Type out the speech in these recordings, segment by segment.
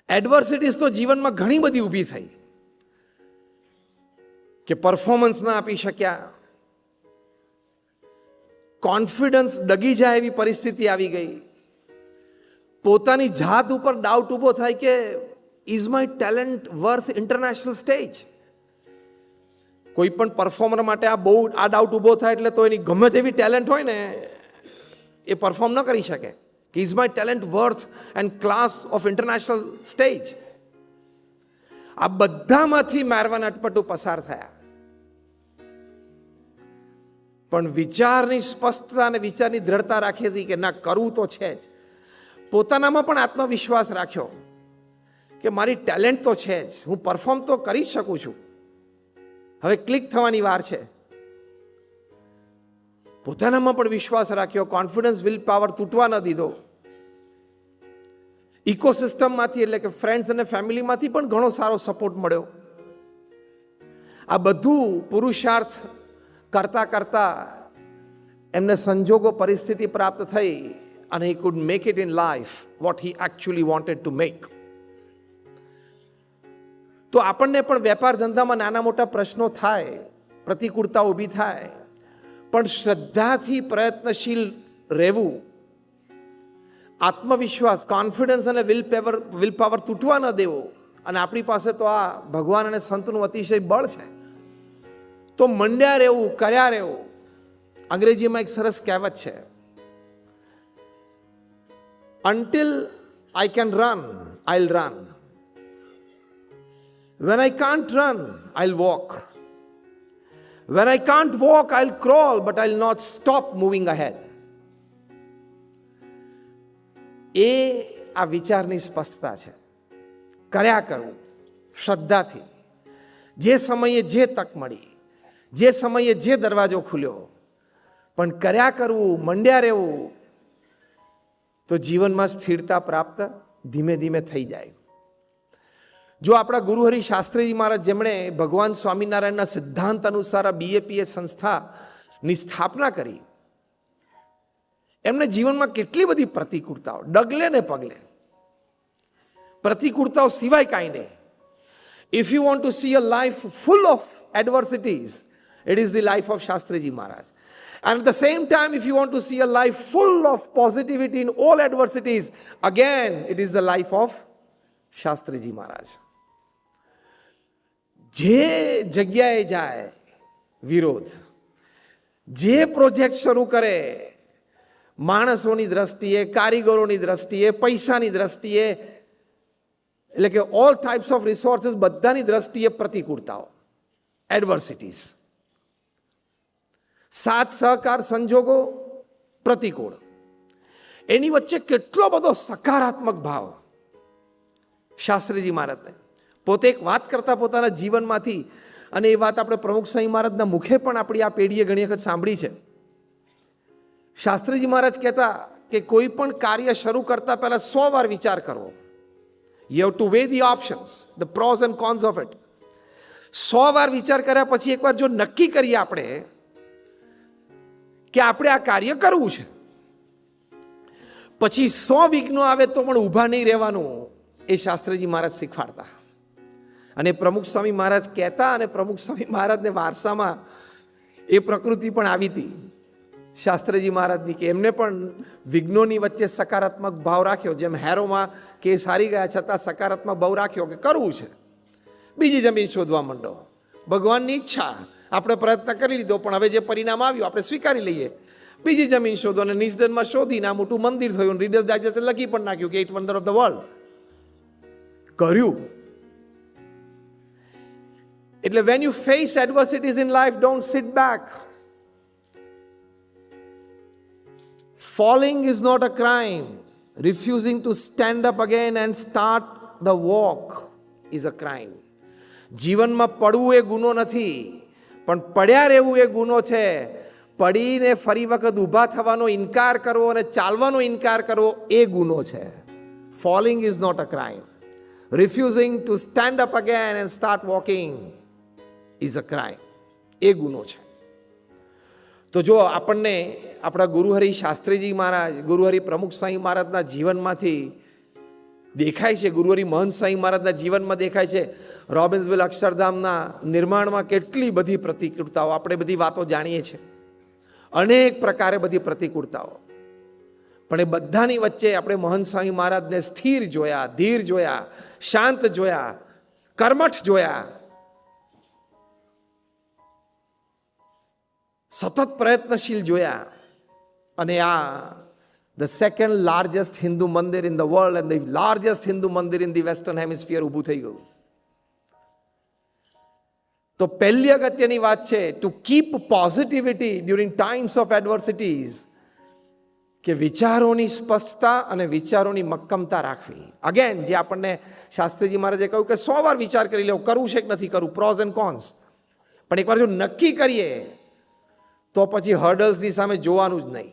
એડવર્સિટીઝ તો જીવનમાં ઘણી બધી ઊભી થઈ કે પરફોર્મન્સ ના આપી શક્યા, કોન્ફિડન્સ ડગી જાય એવી પરિસ્થિતિ આવી ગઈ, પોતાની જાત ઉપર ડાઉટ ઊભો થાય કે is my talent worth international stage. કોઈ પણ પરફોર્મર માટે આ ડાઉટ ઊભો થાય એટલે તો એની ગમે તેવી ટેલેન્ટ હોય ને એ પરફોર્મ ન કરી શકે કે is my talent worth and class of international stage. આ બધામાંથી મારવાન અટપટું પસાર થયા, પણ વિચારની સ્પષ્ટતા અને વિચારની દ્રઢતા રાખી હતી કે ના, કરવું તો છે જ. પોતાનામાં પણ આત્મવિશ્વાસ રાખ્યો કે મારી ટેલેન્ટ તો છે જ, હું પરફોર્મ તો કરી જ શકું છું, હવે ક્લિક થવાની વાર છે. પોતાનામાં પણ વિશ્વાસ રાખ્યો, કોન્ફિડન્સ, વિલ પાવર તૂટવા ન દીધો. ઇકોસિસ્ટમમાંથી એટલે કે ફ્રેન્ડ્સ અને ફેમિલીમાંથી પણ ઘણો સારો સપોર્ટ મળ્યો. આ બધું પુરુષાર્થ કરતા કરતા એમને સંજોગો, પરિસ્થિતિ પ્રાપ્ત થઈ અને he could make it in life what he actually wanted to make. તો આપણને પણ વેપાર ધંધામાં નાના મોટા પ્રશ્નો થાય, પ્રતિકૂળતા ઊભી થાય, પણ શ્રદ્ધાથી પ્રયત્નશીલ રહેવું, આત્મવિશ્વાસ, કોન્ફિડન્સ અને વિલ પાવર તૂટવા ન દેવો. અને આપણી પાસે તો આ ભગવાન અને સંતનું અતિશય બળ છે, તો મંડ્યા રહેવું, કર્યા રહેવું. અંગ્રેજીમાં એક સરસ કહેવત છે, until I can run, I'll run. When I can't run, I'll walk. When I can't walk, I'll crawl, but I'll not stop moving ahead. એ આ વિચારની સ્પષ્ટતા છે. કર્યા કરવું શ્રદ્ધાથી, જે સમયે જે તક મળી, જે સમયે જે દરવાજો ખુલ્યો, પણ કર્યા કરવું, મંડ્યા રહેવું, તો જીવનમાં સ્થિરતા પ્રાપ્ત ધીમે ધીમે થઈ જાય. જો આપણા ગુરુહરિ શાસ્ત્રીજી મહારાજ, જેમણે ભગવાન સ્વામિનારાયણના સિદ્ધાંત અનુસાર BAPS સંસ્થાની સ્થાપના કરી, એમને જીવનમાં કેટલી બધી પ્રતિકૂળતાઓ, ડગલે ને પગલે પ્રતિકૂળતાઓ સિવાય કાંઈ નહીં. If you want to C a life full of એડવર્સિટીઝ, it is the life of Shastriji Maharaj. And at the same time, if you want to see a life full of positivity in all adversities, again, it is the life of Shastriji Maharaj. જે જગ્યાએ જાય વિરોધ, જે project શરૂ કરે, માણસોની દ્રષ્ટિએ, કારીગરોની દ્રષ્ટિએ, પૈસાની દ્રષ્ટિએ, એટલે કે ઓલ ટાઈપ્સ ઓફ રિસોર્સિસ, બધાની દ્રષ્ટિએ પ્રતિકૂળતાઓ, એડવર્સિટીઝ. સાથ સહકાર, સંજોગો પ્રતિકૂળ, એની વચ્ચે કેટલો બધો સકારાત્મક ભાવ. શાસ્ત્રીજી મહારાજને પોતે એક વાત કરતા પોતાના જીવનમાંથી, અને એ વાત આપણે પ્રમુખ સ્વામી મહારાજના મુખે પણ આપણી આ પેઢીએ ઘણી વખત સાંભળી છે. શાસ્ત્રીજી મહારાજ કહેતા કે કોઈ પણ કાર્ય શરૂ કરતા પહેલા 100 વાર વિચાર કરવો. You have to weigh the options, the pros and cons of it. 100 વાર વિચાર કર્યા પછી એકવાર જો નક્કી કરીએ આપણે કે આપણે આ કાર્ય કરવું છે, પછી 100 વિઘ્નો આવે તો પણ ઊભા નહીં રહેવાનું, એ શાસ્ત્રીજી મહારાજ શીખવાડતા. અને પ્રમુખ સ્વામી મહારાજ કહેતા, અને પ્રમુખ સ્વામી મહારાજને વારસામાં એ પ્રકૃતિ પણ આવી હતી શાસ્ત્રીજી મહારાજની, કે એમને પણ વિઘ્નોની વચ્ચે સકારાત્મક ભાવ રાખ્યો. જેમ હેરોમાં કેસ હારી ગયા છતાં સકારાત્મક ભાવ રાખ્યો કે કરવું છે, બીજી જમીન શોધવા માંડો, ભગવાનની ઈચ્છા, આપણે પ્રયત્ન કરી લીધો, પણ હવે જે પરિણામ આવ્યું આપણે સ્વીકારી લઈએ, બીજી જમીન શોધો. અને નિસ્ડનમાં શોધીને આ મોટું મંદિર થયું, રીડર્સ ડાયજેસ્ટ લખી પણ નાખ્યું કે 8 વન્ડર ઓફ ધ વર્લ્ડ કર્યું. એટલે when you face adversities in life, don't sit back. Falling is not a crime. Refusing to stand up again and start the walk is a crime. જીવનમાં પડવું એ ગુનો નથી, પણ પડ્યા રહેવું એ ગુનો છે. પડીને ફરી વખત ઊભા થવાનો ઇનકાર કરવો અને ચાલવાનો ઇનકાર કરવો એ ગુનો છે. Falling is not a crime. Refusing to stand up again and start walking is a crime. એ ગુનો છે. તો જો આપણને આપણા ગુરુહરિ શાસ્ત્રીજી મહારાજ, ગુરુહરિ પ્રમુખ સ્વામી મહારાજના જીવનમાંથી દેખાય છે. ગુરુહરિ મહંત સ્વામી મહારાજના જીવનમાં દેખાય છે. રોબિન્સવિલ અક્ષરધામના નિર્માણમાં કેટલી બધી પ્રતિકૂળતાઓ, આપણે બધી વાતો જાણીએ છીએ, અનેક પ્રકારે બધી પ્રતિકૂળતાઓ. પણ એ બધાની વચ્ચે આપણે મહંત સ્વામી મહારાજને સ્થિર જોયા, ધીર જોયા, શાંત જોયા, કર્મઠ જોયા, સતત પ્રયત્નશીલ જોયા. અને આ ધ સેકન્ડ લાર્જેસ્ટ હિન્દુ મંદિર in the world and the largest Hindu મંદિર ઇન ધી વેસ્ટર્ન હેમિસ્ફિયર ઊભું થઈ ગયું. તો પહેલી અગત્યની વાત છે to keep positivity during times of એડવર્સિટીઝ, કે વિચારોની સ્પષ્ટતા અને વિચારોની મક્કમતા રાખવી. અગેન જે આપણને શાસ્ત્રીજી મહારાજે કહ્યું કે 100 વાર વિચાર કરી લેવો, કરવું છે કે નથી કરવું, પ્રોઝ એન્ડ કોન્સ. પણ એકવાર જો નક્કી કરીએ તો પછી હર્ડલ્સની સામે જોવાનું જ નહીં.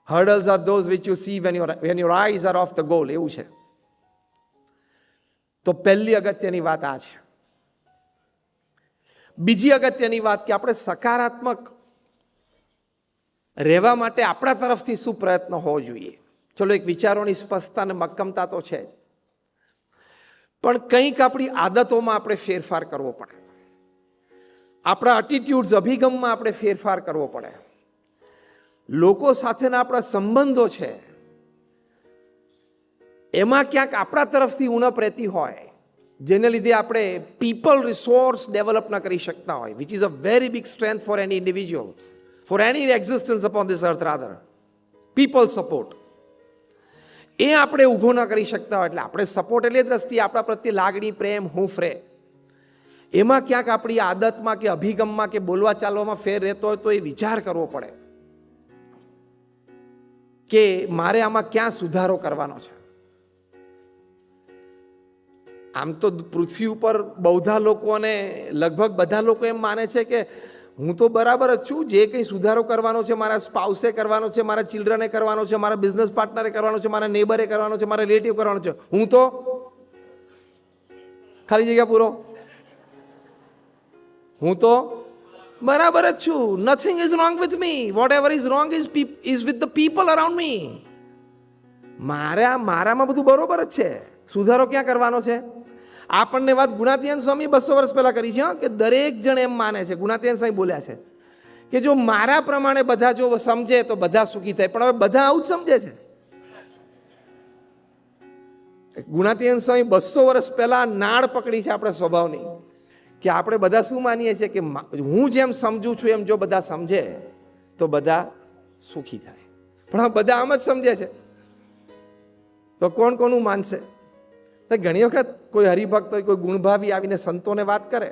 Hurdles are those which you see when your eyes are off the goal, એવું છે. તો પહેલી અગત્યની વાત આ છે. બીજી અગત્યની વાત કે આપણે સકારાત્મક રહેવા માટે આપણા તરફથી શું પ્રયત્ન હોવો જોઈએ. ચલો, એક વિચારોની સ્પષ્ટતા અને મક્કમતા તો છે જ, પણ કંઈક આપણી આદતોમાં આપણે ફેરફાર કરવો પડે. આપણા એટીટ્યુડ્સ, અભિગમમાં આપણે ફેરફાર કરવો પડે. લોકો સાથેના આપણા સંબંધો છે એમાં ક્યાંક આપણા તરફથી ઉણપ રહેતી હોય, જેને લીધે આપણે પીપલ રિસોર્સ ડેવલપ ન કરી શકતા હોય, which is a very big strength for any individual, for any existence upon this earth rather, people support. એ આપણે ઊભો ન કરી શકતા હોય. એટલે આપણે સપોર્ટ એટલે દ્રષ્ટિએ આપણા પ્રત્યે લાગણી, પ્રેમ, હૂંફ રહે. એમાં ક્યાંક આપણી આદતમાં કે અભિગમમાં કે બોલવા ચાલવામાં ફેર રહેતો હોય તો એ વિચાર કરવો પડે કે મારે આમાં ક્યાં સુધારો કરવાનો છે. આમ તો પૃથ્વી ઉપર બહુધા લોકો અને લગભગ બધા લોકો એમ માને છે કે હું તો બરાબર જ છું, જે કંઈ સુધારો કરવાનો છે મારા સ્પાઉસે કરવાનો છે, મારા ચિલ્ડ્રને કરવાનો છે, મારા બિઝનેસ પાર્ટનરે કરવાનો છે, મારા નેબરે કરવાનો છે, મારા રિલેટિવ કરવાનો છે, હું તો ખાલી જગ્યા પૂરો, હું તો બરાબર જ છું. Nothing is wrong with me, whatever is wrong is with the people around me. મારામાં બધું બરોબર જ છે, સુધારો ક્યાં કરવાનો છે? આપણને વાત ગુણાતીયન સ્વામી 200 વર્ષ પહેલા કરી છે કે દરેક જણ એમ માને છે, ગુણાતીયન સ્વામી બોલ્યા છે કે જો મારા પ્રમાણે બધા જો સમજે તો બધા સુખી થાય. પણ હવે બધા આવું જ સમજે છે. ગુણાતીયન સ્વામી 200 વર્ષ પહેલા નાળ પકડી છે આપણે સ્વભાવની, કે આપણે બધા શું માનીએ છીએ કે હું જેમ સમજું છું એમ જો બધા સમજે તો બધા સુખી થાય. પણ હવે બધા આમ જ સમજે છે તો કોણ કોનું માનશે? ઘણી વખત કોઈ હરિભક્ત હોય, કોઈ ગુણભાવી આવીને સંતોને વાત કરે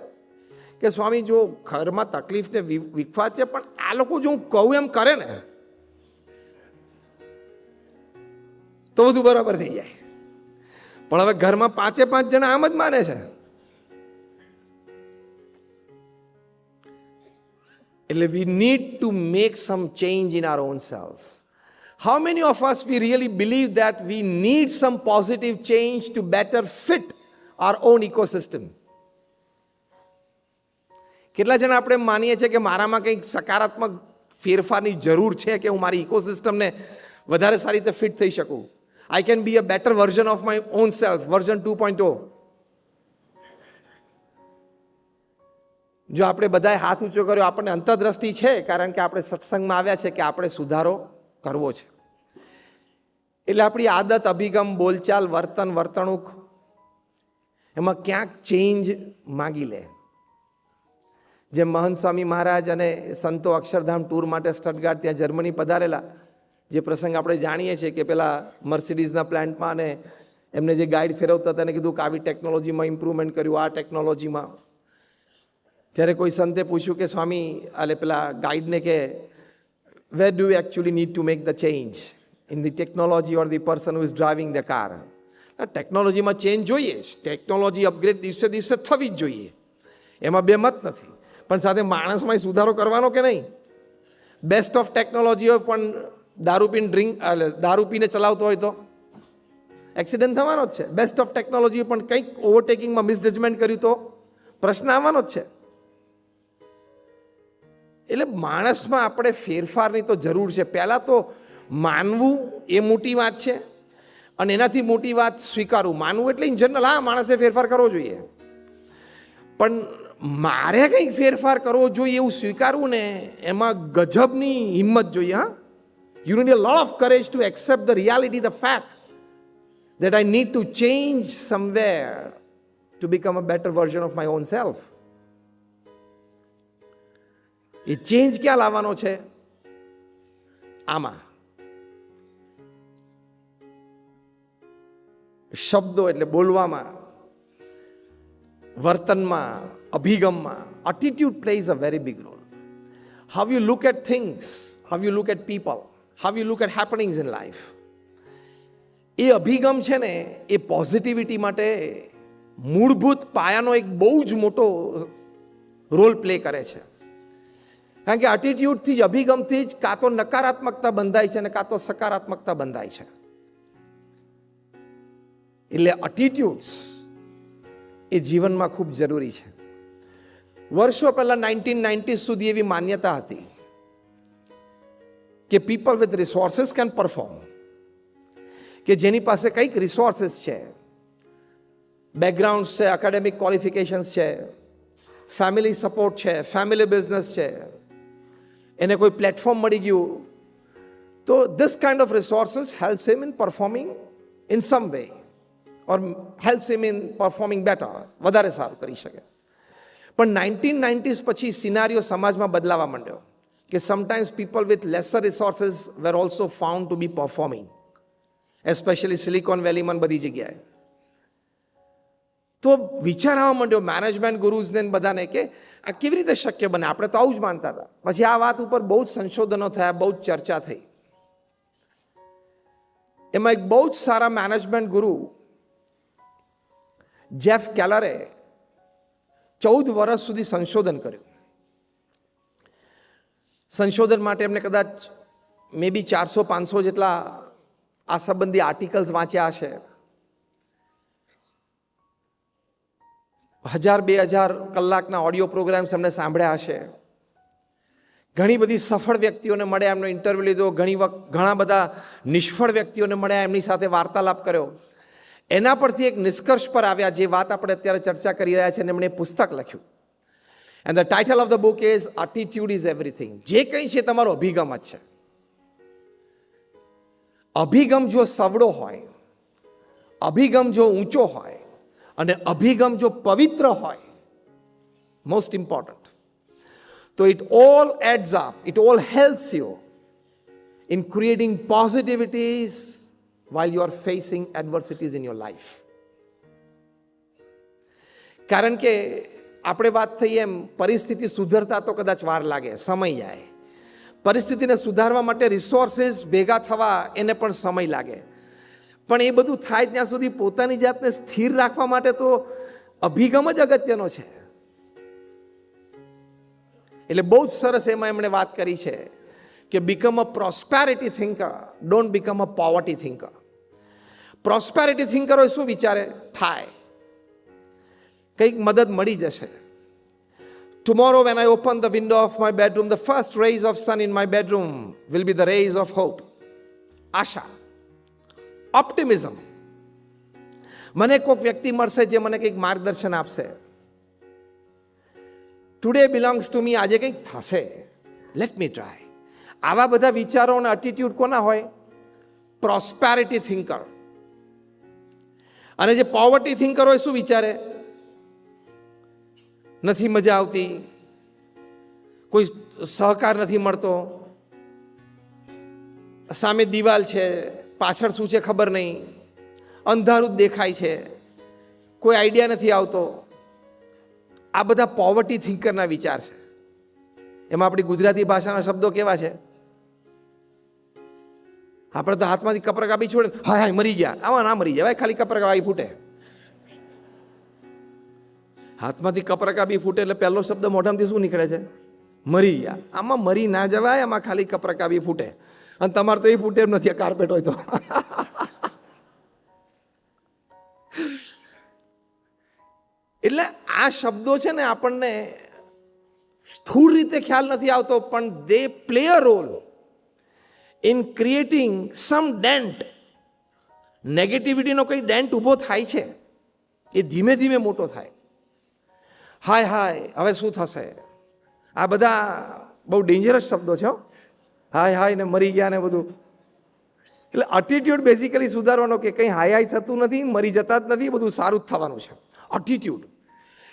કે સ્વામી જો ઘરમાં તકલીફ ને વિખવાદ છે, પણ આ લોકો જો હું કહું એમ કરે ને તો બધું બરાબર થઈ જાય. પણ હવે ઘરમાં 5 જણા આમ જ માને છે. એટલે we need to make some change in our own selves. How many of us we really believe that we need some positive change to better fit our own ecosystem? કેટલા જણા આપણે માનીએ છીએ કે મારામાં કંઈક સકારાત્મક ફેરફારની જરૂર છે કે હું મારી ઇકોસિસ્ટમને વધારે સારી રીતે ફિટ થઈ શકું. I can be a better version of my own self, version 2.0. જો આપણે બધાએ હાથ ઊંચો કર્યો, આપણને અંતરદ્રષ્ટિ છે કારણ કે આપણે સત્સંગમાં આવ્યા છે કે આપણે સુધારો કરવો છે. એટલે આપણી આદત, અભિગમ, બોલચાલ, વર્તન, વર્તણૂક એમાં ક્યાંક ચેન્જ માગી લે. જેમ મહંત સ્વામી મહારાજ અને સંતો અક્ષરધામ ટૂર માટે સ્ટટગાર્ટ ત્યાં જર્મની પધારેલા, જે પ્રસંગ આપણે જાણીએ છીએ કે પેલા મર્સિડીઝના પ્લાન્ટમાં અને એમને જે ગાઈડ ફેરવતા હતા એને કીધું કે આવી ટેકનોલોજીમાં ઇમ્પ્રુવમેન્ટ કર્યું, આ ટેકનોલોજીમાં. ત્યારે કોઈ સંતે પૂછ્યું કે સ્વામી આલે પેલા ગાઈડને કે where do you actually need to make the change? In the technology or the person who is driving the car? ટેકનોલોજીમાં ચેન્જ જોઈએ, ટેકનોલોજી અપગ્રેડ દિવસે દિવસે થવી જ જોઈએ, એમાં બે મત નથી. પણ સાથે માણસમાં સુધારો કરવાનો કે નહીં? બેસ્ટ ઓફ ટેકનોલોજી હોય પણ દારૂ પીને ચલાવતો હોય તો એક્સિડન્ટ થવાનો જ છે. બેસ્ટ ઓફ ટેકનોલોજી પણ કંઈક ઓવરટેકિંગમાં મિસજજમેન્ટ કર્યું તો પ્રશ્ન આવવાનો જ છે. એટલે માણસમાં આપણે ફેરફારની તો જરૂર છે. પહેલાં તો માનવું એ મોટી વાત છે, અને એનાથી મોટી વાત સ્વીકારવું. માનવું એટલે ઇન જનરલ હા માણસે ફેરફાર કરવો જોઈએ, પણ મારે કંઈક ફેરફાર કરવો જોઈએ એવું સ્વીકારવું ને એમાં ગજબની હિંમત જોઈએ. હા, you need a lot of courage two accept the reality, the fact that I need to change somewhere to become a better version of my own self. A change ક્યાં લાવવાનો છે? આમાં શબ્દો એટલે બોલવામાં, વર્તનમાં, અભિગમમાં. Attitude plays a very big role. How you look at things, how you look at people, how you look at happenings in life. એ અભિગમ છે ને એ પોઝિટિવિટી માટે મૂળભૂત પાયાનો એક બહુ જ મોટો રોલ પ્લે કરે છે. કારણ કે એટીટ્યુડથી જ, અભિગમથી જ કાં તો નકારાત્મકતા બંધાય છે અને કાં તો સકારાત્મકતા બંધાય છે. એટલે એટીટ્યુડ્સ એ જીવનમાં ખૂબ જરૂરી છે. વર્ષો પહેલા 1990 સુધી એવી માન્યતા હતી કે people with resources can perform, કે જેની પાસે કંઈક રિસોર્સિસ છે, બેકગ્રાઉન્ડ છે, એકેડેમિક ક્વોલિફિકેશન્સ છે, ફેમિલી સપોર્ટ છે, ફેમિલી બિઝનેસ છે, એને કોઈ પ્લેટફોર્મ મળી ગયું, તો this kind of resources helps him in performing in some way or helps him in performing better, વધારે સારું કરી શકે. પણ 1990s પછી સિનારીઓ સમાજમાં બદલાવા માંડ્યો કે sometimes people with lesser resources were also found to be performing, especially silicon વેલીમાં બધી જગ્યાએ. તો વિચાર આવવા માંડ્યો મેનેજમેન્ટ ગુરુઝને બધાને કે આ કેવી રીતે શક્ય બને? આપણે તો આવું જ માનતા હતા. પછી આ વાત ઉપર બહુ જ સંશોધનો થયા, બહુ જ ચર્ચા થઈ. એમાં એક બહુ જ સારા મેનેજમેન્ટ ગુરુ જેફ કેલરે 14 વર્ષ સુધી સંશોધન કર્યું. સંશોધન માટે એમને કદાચ મે બી 400-500 જેટલા આ સંબંધી આર્ટિકલ્સ વાંચ્યા હશે, 1000-2000 કલાકના ઓડિયો પ્રોગ્રામ્સ એમને સાંભળ્યા હશે, ઘણી બધી સફળ વ્યક્તિઓને મળ્યા, એમનો ઇન્ટરવ્યૂ લીધો, ઘણા બધા નિષ્ફળ વ્યક્તિઓને મળ્યા, એમની સાથે વાર્તાલાપ કર્યો. એના પરથી એક નિષ્કર્ષ પર આવ્યા, જે વાત આપણે અત્યારે ચર્ચા કરી રહ્યા છીએ, અને એમણે પુસ્તક લખ્યું. And the title of the book is attitude is everything. જે કંઈ છે તમારો અભિગમ જ છે. અભિગમ જો સવડો હોય, અભિગમ જો ઊંચો હોય, અને અભિગમ જો પવિત્ર હોય, મોસ્ટ ઇમ્પોર્ટન્ટ, તો it all adds up, it all helps you in creating positivities while you are facing adversities in your life. કારણ કે આપણે વાત થઈ એમ પરિસ્થિતિ સુધરતા તો કદાચ વાર લાગે, સમય જાય. પરિસ્થિતિને સુધારવા માટે રિસોર્સિસ ભેગા થવા એને પણ સમય લાગે. પણ એ બધું થાય ત્યાં સુધી પોતાની જાતને સ્થિર રાખવા માટે તો અભિગમ જ અગત્યનો છે. એટલે બહુ જ સરસ એમાં એમણે વાત કરી છે કે become a prosperity thinker, don't become a poverty thinker. Prosperity thinker હોય શું વિચારે? થાય, કંઈક મદદ મળી જશે. Tomorrow when I open the window of my bedroom, the first rays of sun in my bedroom will be the rays of hope. Asha, optimism. મને કોઈક વ્યક્તિ મળશે જે મને કંઈક માર્ગદર્શન આપશે. ટુડે બિલોંગ્સ ટુ મી, આજે કંઈક થશે, લેટ મી ટ્રાય. આવા બધા વિચારો અને એટીટ્યુડ કોના હોય? Prosperity thinker. અને જે પોવર્ટી થિંકર હોય શું વિચારે? નથી મજા આવતી, કોઈ સહકાર નથી મળતો, સામે દિવાલ છે, પાછળ શું છે ખબર નહીં, અંધારું જ દેખાય છે, કોઈ આઈડિયા નથી આવતો. આ બધા પોવર્ટી થિંકરના વિચાર છે. એમાં આપણી ગુજરાતી ભાષાના શબ્દો કેવા છે? આપણે તો હાથમાંથી કપરા કાપી છોડે, હા હા મરી ગયા, આવા ના મરી જાય, ખાલી કપરા કાપી ફૂટે. હાથમાંથી કપરા કાપી ફૂટે એટલે પહેલો શબ્દ મોઢામાંથી શું નીકળે છે? મરી ગયા. આમાં મરી ના જવાય, આમાં ખાલી કપરા કાપી ફૂટે. અને તમારે તો એ ફૂટે એમ નથી, કાર્પેટ હોય તો. એટલે આ શબ્દો છે ને આપણને સ્થૂળ રીતે ખ્યાલ નથી આવતો, પણ they play a role in creating some dent, નેગેટિવિટીનો કંઈ ડેન્ટ ઊભો થાય છે, એ ધીમે ધીમે મોટો થાય. હાય હાય હવે શું થશે, આ બધા બહુ ડેન્જરસ શબ્દો છે. હાય હાય ને મરી ગયા ને બધું. એટલે એટીટ્યુડ બેઝિકલી સુધારવાનો કે કંઈ હાય હાય થતું નથી, મરી જતા જ નથી, બધું સારું જ થવાનું છે. એટીટ્યુડ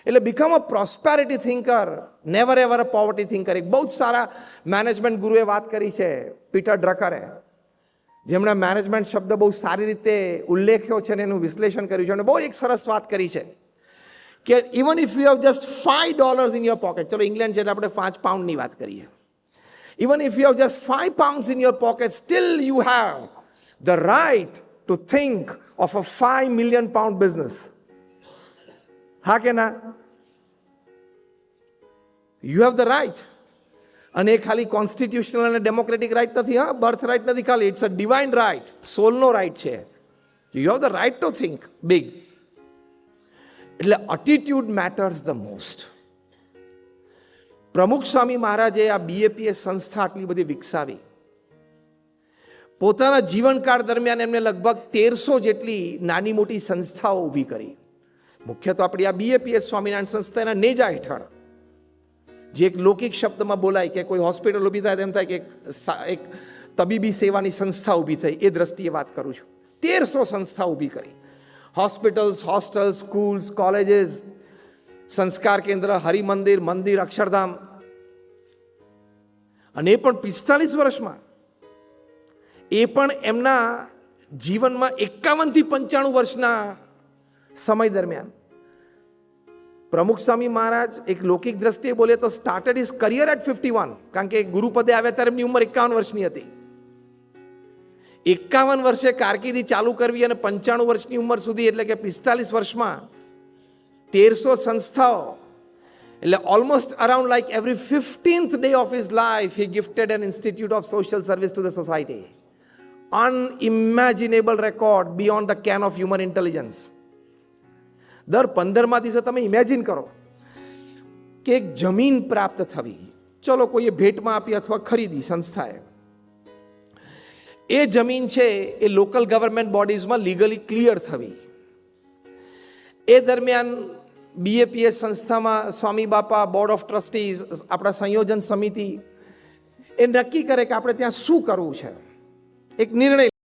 એટલે become a prosperity thinker, never ever a poverty thinker. એક બહુ જ સારા મેનેજમેન્ટ ગુરુએ વાત કરી છે, પીટર ડ્રકરે, જેમણે મેનેજમેન્ટ શબ્દ બહુ સારી રીતે ઉલ્લેખ્યો છે અને એનું વિશ્લેષણ કર્યું છે. અને બહુ એક સરસ વાત કરી છે કે even if you have just $5 in your pocket, ચલો ઇંગ્લેન્ડ છે એટલે આપણે 5 પાઉન્ડની વાત કરીએ. Even if you have just 5 pounds in your pocket, still you have the right to think of a £5 million business. હા કે ના? You have the right. અને એ ખાલી કોન્સ્ટિટ્યુશનલ અને ડેમોક્રેટિક રાઇટ નથી, હા, બર્થ રાઇટ નથી ખાલી, ઇટ્સ અ ડિવાઇન રાઇટ, સોલનો રાઇટ છે. You have the right to think big. એટલે attitude matters the most. Pramukh Swami મહારાજે આ BAPS સંસ્થા આટલી બધી વિકસાવી. પોતાના જીવનકાળ દરમિયાન એમને લગભગ 1300 જેટલી નાની મોટી સંસ્થાઓ ઊભી કરી. મુખ્ય તો આપણી આ BAPS સ્વામિનારાયણ સંસ્થા એના નેજા હેઠળ, જે એક લૌકિક શબ્દમાં બોલાય કે કોઈ હોસ્પિટલ ઊભી થાય તેમ થાય કે એક તબીબી સેવાની સંસ્થા ઊભી થઈ, એ દ્રષ્ટિએ વાત કરું છું. 1300 સંસ્થા ઊભી કરી. હોસ્પિટલ્સ, હોસ્ટેલ્સ, સ્કૂલ્સ, કોલેજીસ, સંસ્કાર કેન્દ્ર, હરિમંદિર, મંદિર, અક્ષરધામ. અને એ પણ 45 વર્ષમાં. એ પણ એમના જીવનમાં 51 થી 95 વર્ષના સમય દરમિયાન. પ્રમુખ સ્વામી મહારાજ એક લૌકિક દ્રષ્ટિએ બોલે તો સ્ટાર્ટેડ હિઝ કરિયર એટ 51, કારણ કે ગુરુપદે આવ્યા ત્યારે એમની ઉંમર 51 વર્ષની હતી. 51 વર્ષે કારકિર્દી ચાલુ કરવી અને 95 વર્ષની ઉંમર સુધી, એટલે કે 45 વર્ષમાં 1300 સંસ્થાઓ, એટલે almost around like every 15th day of his life he gifted an institute of social service to the society. Unimaginable record beyond the ken of human intelligence. દર 15મા દિવસે તમે ઇમેજિન કરો કે એક જમીન પ્રાપ્ત થવી, ચલો કોઈએ ભેટમાં આપી અથવા ખરીદી સંસ્થાએ, એ જમીન છે એ લોકલ ગવર્મેન્ટ બોડીઝમાં લીગલી ક્લિયર થવી. એ દરમિયાન BAPS સંસ્થામાં સ્વામી બાપા, બોર્ડ ઓફ ટ્રસ્ટીઝ, આપણા સંયોજન સમિતિ એ નક્કી કરે કે આપણે ત્યાં શું કરવું છે. એક નિર્ણય